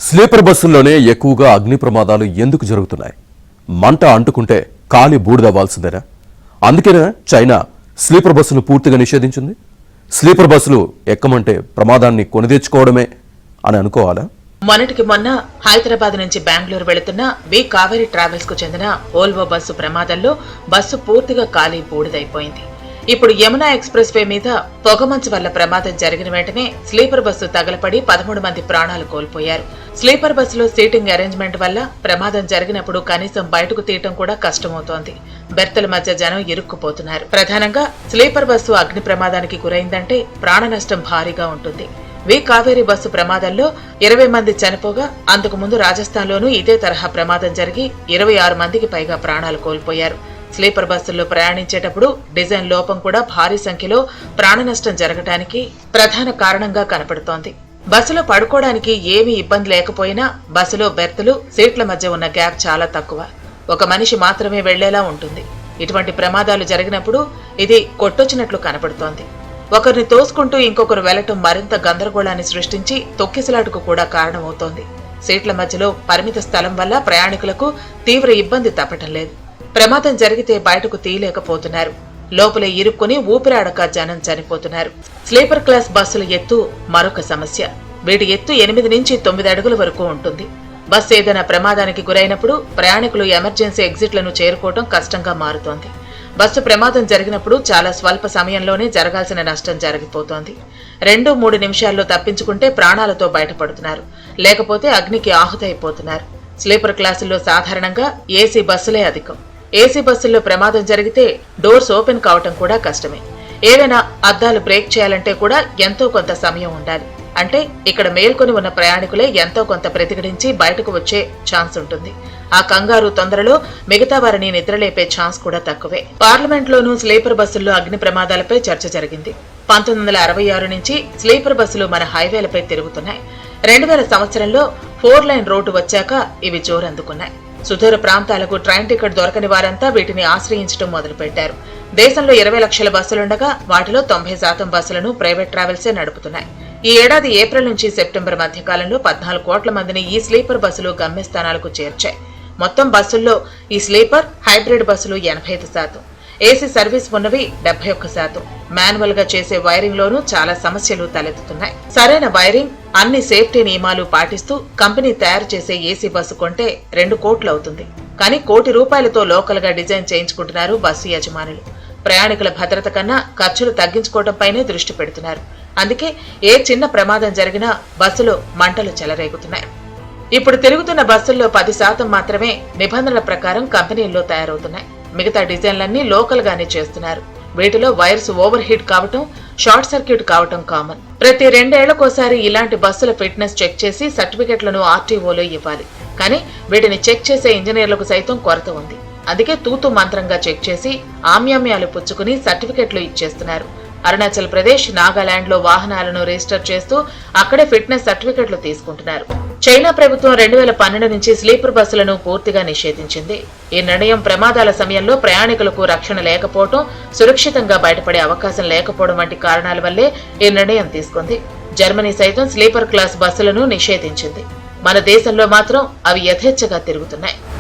Sleeper బస్సుల్లోనే ఎక్కువగా అగ్ని ప్రమాదాలు ఎందుకు జరుగుతున్నాయి? మంట అంటుకుంటే కాలి బూడిదవ్వాల్సిందేనా? అందుకేనా చైనా స్లీపర్ బస్సులు పూర్తిగా నిషేధించింది? స్లీపర్ బస్సులు ఎక్కమంటే ప్రమాదాన్ని కొని తెచ్చుకోవడమే అని అనుకోవాలా? మొన్నటికి మొన్న హైదరాబాద్ నుంచి బెంగళూరు వెళుతున్న వి కావేరీ ట్రావెల్స్ కు చెందిన ఓల్వో బస్సు ప్రమాదంలో బస్సు పూర్తిగా కాలి బూడిదైపోయింది. ఇప్పుడు యమునా ఎక్స్ప్రెస్ వే మీద పొగమంచు వల్ల ప్రమాదం జరిగిన వెంటనే స్లీపర్ బస్సు తగలపడి 13 మంది ప్రాణాలు కోల్పోయారు. స్లీపర్ బస్సులో సీటింగ్ అరేంజ్మెంట్ వల్ల ప్రమాదం జరిగినప్పుడు కనీసం బయటకు తీయటం కూడా కష్టమవుతోంది. బెర్తల మధ్య జనం ఇరుక్కుపోతున్నారు. ప్రధానంగా స్లీపర్ బస్సు అగ్ని ప్రమాదానికి గురైందంటే ప్రాణ నష్టం భారీగా ఉంటుంది. వి కావేరీ బస్సు ప్రమాదంలో 20 మంది చనిపోగా, అంతకు ముందు రాజస్థాన్లోనూ ఇదే తరహా ప్రమాదం జరిగి 26 మందికి పైగా ప్రాణాలు కోల్పోయారు. స్లీపర్ బస్సుల్లో ప్రయాణించేటప్పుడు డిజైన్ లోపం కూడా భారీ సంఖ్యలో ప్రాణ నష్టం జరగటానికి ప్రధాన కారణంగా కనపడుతోంది. బస్సులో పడుకోవడానికి ఏమీ ఇబ్బంది లేకపోయినా బస్సులో బెర్తులు, సీట్ల మధ్య ఉన్న గ్యాప్ చాలా తక్కువ. ఒక మనిషి మాత్రమే వెళ్లేలా ఉంటుంది. ఇటువంటి ప్రమాదాలు జరిగినప్పుడు ఇది కొట్టొచ్చినట్లు కనపడుతోంది. ఒకరిని తోసుకుంటూ ఇంకొకరు వెళ్లటం మరింత గందరగోళాన్ని సృష్టించి తొక్కిసలాటకు కూడా కారణమవుతోంది. సీట్ల మధ్యలో పరిమిత స్థలం వల్ల ప్రయాణికులకు తీవ్ర ఇబ్బంది తప్పటం లేదు. ప్రమాదం జరిగితే బయటకు తీయలేకపోతున్నారు. లోపలే ఇరుక్కుని ఊపిరాడక జనం చనిపోతున్నారు. స్లీపర్ క్లాస్ బస్సుల ఎత్తు మరొక సమస్య. వీటి ఎత్తు 8 నుంచి 9 అడుగుల వరకు ఉంటుంది. బస్సు ఏదైనా ప్రమాదానికి గురైనప్పుడు ప్రయాణికులు ఎమర్జెన్సీ ఎగ్జిట్లను చేరుకోవడం కష్టంగా మారుతోంది. బస్సు ప్రమాదం జరిగినప్పుడు చాలా స్వల్ప సమయంలోనే జరగాల్సిన నష్టం జరిగిపోతోంది. 2-3 నిమిషాల్లో తప్పించుకుంటే ప్రాణాలతో బయటపడుతున్నారు, లేకపోతే అగ్నికి ఆహుతైపోతున్నారు. స్లీపర్ క్లాసుల్లో సాధారణంగా ఏసీ బస్సులే అధికం. ఏసీ బస్సుల్లో ప్రమాదం జరిగితే డోర్స్ ఓపెన్ కావటం కూడా కష్టమే. ఏవైనా అద్దాలు బ్రేక్ చేయాలంటే కూడా ఎంతో కొంత సమయం ఉండాలి. అంటే ఇక్కడ మేల్కొని ఉన్న ప్రయాణికులే ఎంతో కొంత ప్రతిఘటించి బయటకు వచ్చే ఛాన్స్ ఉంటుంది. ఆ కంగారు తొందరలో మిగతా వారిని నిద్రలేపే ఛాన్స్ కూడా తక్కువే. పార్లమెంట్లోనూ స్లీపర్ బస్సుల్లో అగ్ని ప్రమాదాలపై చర్చ జరిగింది. 1966 నుంచి స్లీపర్ బస్సులు మన హైవేలపై తిరుగుతున్నాయి. 2000 సంవత్సరంలో 4 లైన్ రోడ్డు వచ్చాక ఇవి జోరందుకున్నాయి. సుదూర ప్రాంతాలకు ట్రైన్ టికెట్ దొరకని వారంతా వీటిని ఆశ్రయించడం మొదలుపెట్టారు. దేశంలో 20 లక్షల బస్సులుండగా వాటిలో 90% బస్సులను ప్రైవేట్ ట్రావెల్సే నడుపుతున్నాయి. ఈ ఏడాది ఏప్రిల్ నుంచి సెప్టెంబర్ మధ్యకాలంలో 14 కోట్ల మందిని ఈ స్లీపర్ బస్సులు గమ్యస్థానాలకు చేర్చాయి. మొత్తం బస్సుల్లో ఈ స్లీపర్, హైబ్రిడ్ బస్సులు 85%, ఏసీ సర్వీస్ ఉన్నవి 71%. మాన్యువల్ గా చేసే వైరింగ్ లోనూ చాలా సమస్యలు తలెత్తుతున్నాయి. సరైన వైరింగ్, అన్ని సేఫ్టీ నియమాలు పాటిస్తూ కంపెనీ తయారు చేసే ఏసీ బస్సు కొంటే 2 కోట్లు అవుతుంది. కానీ ₹1 కోటితో లోకల్ గా డిజైన్ చేయించుకుంటున్నారు బస్సు యజమానులు. ప్రయాణికుల భద్రత కన్నా ఖర్చులు తగ్గించుకోవడంపైనే దృష్టి పెడుతున్నారు. అందుకే ఏ చిన్న ప్రమాదం జరిగినా బస్సులో మంటలు చెలరేగుతున్నాయి. ఇప్పుడు తిరుగుతున్న బస్సుల్లో 10% మాత్రమే నిబంధనల ప్రకారం కంపెనీల్లో తయారవుతున్నాయి. మిగతా డిజైన్లన్నీ లోకల్ గానే చేస్తున్నారు. వీటిలో వైర్స్ ఓవర్ హీట్ కావటం, షార్ట్ సర్క్యూట్ కావటం కామన్. ప్రతి 2 ఏళ్లకోసారి ఇలాంటి బస్సుల ఫిట్నెస్ చెక్ చేసి సర్టిఫికెట్లను ఆర్టీఓలో ఇవ్వాలి. కానీ వీటిని చెక్ చేసే ఇంజనీర్లకు సైతం కొరత ఉంది. అందుకే తూతు మంత్రంగా చెక్ చేసి ఆమ్యామ్యాలు పుచ్చుకుని సర్టిఫికెట్లు ఇచ్చేస్తున్నారు. అరుణాచల్ ప్రదేశ్, నాగాలాండ్ లో వాహనాలను రిజిస్టర్ చేస్తూ అక్కడే ఫిట్నెస్ సర్టిఫికెట్లు తీసుకుంటున్నారు. చైనా ప్రభుత్వం 2012 నుంచి స్లీపర్ బస్సులను పూర్తిగా నిషేధించింది. ఈ నిర్ణయం ప్రమాదాల సమయంలో ప్రయాణికులకు రక్షణ లేకపోవడం, సురక్షితంగా బయటపడే అవకాశం లేకపోవడం వంటి కారణాల వల్లే ఈ నిర్ణయం తీసుకుంది. జర్మనీ సైతం స్లీపర్ క్లాస్ బస్సులను నిషేధించింది. మన దేశంలో మాత్రం అవి యథేచ్ఛగా తిరుగుతున్నాయి.